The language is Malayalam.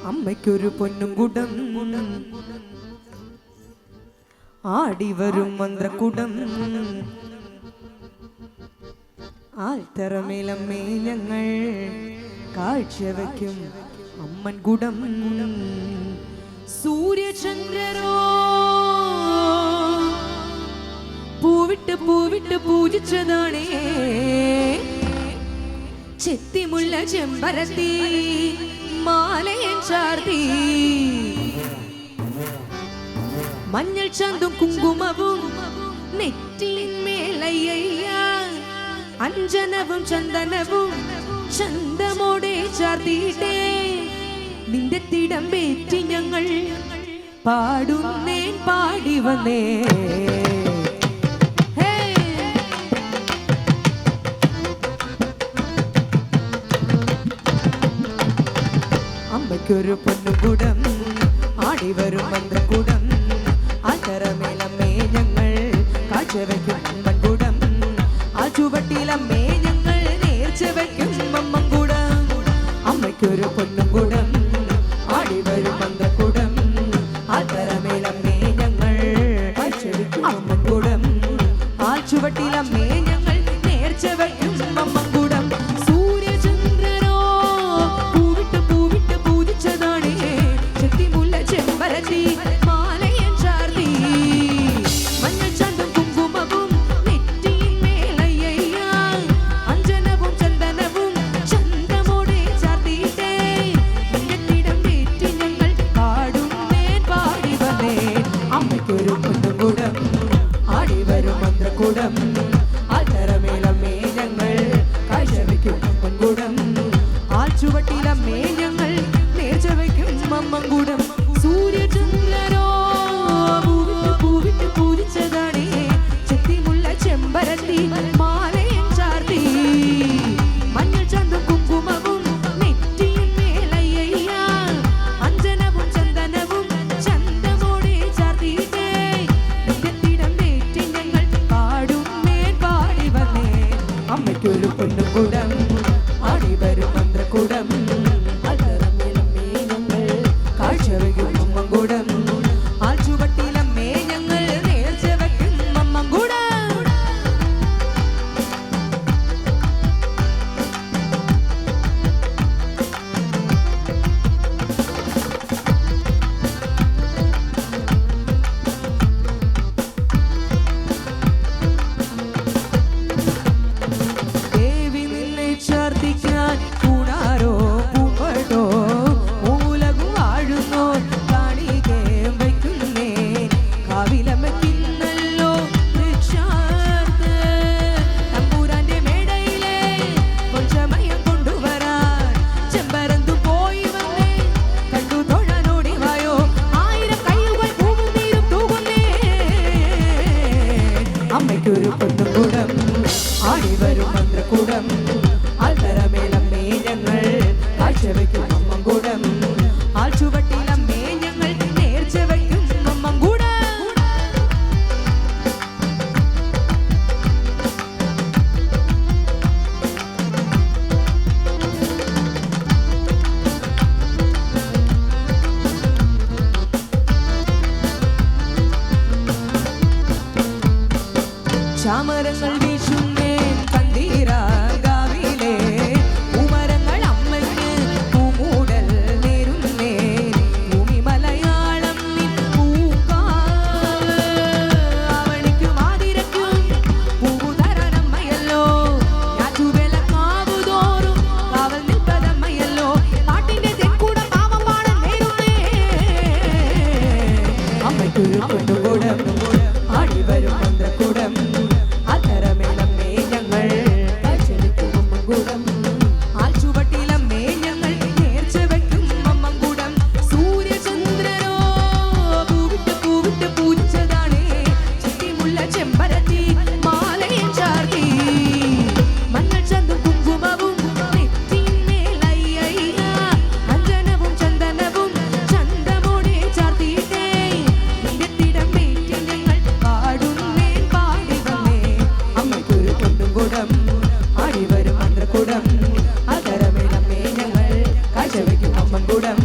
അമ്മയ്ക്കൊരു പൊന്നും കുടം ആടിവരും മന്ത്രക്കുടം ആൽത്തറമേലമ്മേ ഞങ്ങൾ കാഴ്ചവെക്കും അമ്മൻ കുടം. സൂര്യചന്ദ്രരോ പൂവിട്ട് പൂവിട്ട് പൂജിച്ചതാണേ ചെത്തിമുള്ള ചെമ്പരത്തി മാലയൻ ചാർത്തി മഞ്ഞൾ ചന്തും കുങ്കുമവും നെറ്റിന്മേലയ്യ അഞ്ജനവും ചന്ദനവും ചന്തമോടെ ചാർത്തിയിട്ടേ നിന്റെ തിടം പേറ്റി ഞങ്ങൾ പാടുന്നേൻ പാടി വന്നേ. അമ്മയ്ക്കൊരു പൊന്നുകുടം ആടിവരും മന്ത്രക്കുടം ആൽത്തറമേലമ്മേ ഞങ്ങൾ കാഴ്ചവെക്കും അമ്മൻകുടം. ആ ചുവട്ടിലമ്മേ ഞങ്ങൾ നേർച്ച വയ്ക്കും അമ്മൻകുടം. അമ്മയ്ക്കൊരു പൊന്നുകുടം ആടിവരും മന്ത്രക്കുടം ആൽത്തറമേലമ്മേ ഞങ്ങൾ കാഴ്ചവെക്കും അമ്മൻകുടം. ആ ചുവട്ടിലമ്മേ ഞങ്ങൾ നേർച്ച വയ്ക്കും അമ്മൻകുടം. ആൽത്തറമേലമ്മേ ഞങ്ങൾ കാഴ്ചവെക്കും അമ്മൻകുടം. ആൽ ചുവട്ടിലമ്മേ ഞങ്ങൾ നേർച്ച വയ്ക്കും അമ്മൻകുടം. സൂര്യചന്ദ്രരോ പൂവിട്ട് പൂജിച്ചതാണേ ചെത്തിമുള്ള ചെമ്പരത്തി മാലയൻ ചാർത്തി മഞ്ഞൾ ചന്തും കുങ്കുമവും നെറ്റിന്മേലയ്യ അഞ്ജനവും ചന്ദനവും ചന്തമോടെ ചാർത്തിയിട്ടേ അമ്മയ്ക്കൊരു പൊന്നുകുടം ആടിവരും മന്ത്രക്കുടം ആൽത്തറമേലമ്മേ ഞങ്ങൾ കാഴ്ചവെക്കും അമ്മൻകുടം. ആ ചുവട്ടിലമ്മേ ഞങ്ങൾ നേർച്ച വയ്ക്കും അമ്മൻകുടം. കൂടാരോ പൂപ്പടോ മൂലകു വാഴുന്നോ കാണികേ വയ്ക്കുന്നേ കാവിലമ്മയ്ക്കിന്നല്ലോ രക്ഷാർത്ത് തമ്പൂരാന്റെ മേടയിലെ കൊഞ്ചമയം കൊണ്ടുവരാൻ ചെമ്പരന്തു പോയി വന്നേ കണ്ടു തൊഴാനോടി വായോ ആയിരം കൈകൾ പൂവും നീരും തൂകുന്നേ. അമ്മയ്ക്കൊരു പൊന്നുകുടം ആടിവരും മന്ത്രക്കുടം ആൽത്തറമേലമ്മേ ഞങ്ങൾ കാഴ്ചവെക്കും അമ്മൻകുടം. ആൽ ചുവട്ടിലമ്മേ ഞങ്ങൾ നേർച്ച വയ്ക്കും അമ്മൻകുടം. ചാമരങ്ങൾ വീശുന്നേ കണ്ടീരാ പൊന്നുകുടം ആടിവരും മന്ത്രക്കുടം ആൽത്തറമേലമ്മേ ഞങ്ങൾ കാഴ്ചവെക്കും അമ്മൻകുടം. ആൽ ചുവട്ടിലമ്മേ ഞങ്ങൾ നേർച്ച വയ്ക്കും അമ്മൻകുടം. സൂര്യചന്ദ്രരോ പൂവിട്ട് പൂജിച്ചതാണേ ചെത്തിമുള്ള ചെമ്പരത്തി മാലയൻ ചാർത്തി മഞ്ഞൾ ചന്തും കുങ്കുമവും നെറ്റിന്മേലയ്യ അഞ്ജനവും ചന്ദനവും ചന്തമോടെ ചാർത്തിയിട്ടേ ആടിവരും മന്ത്രക്കുടം ആൽത്തറമേലമ്മേ ഞങ്ങൾ കാഴ്ചവെക്കും അമ്മൻകുടം.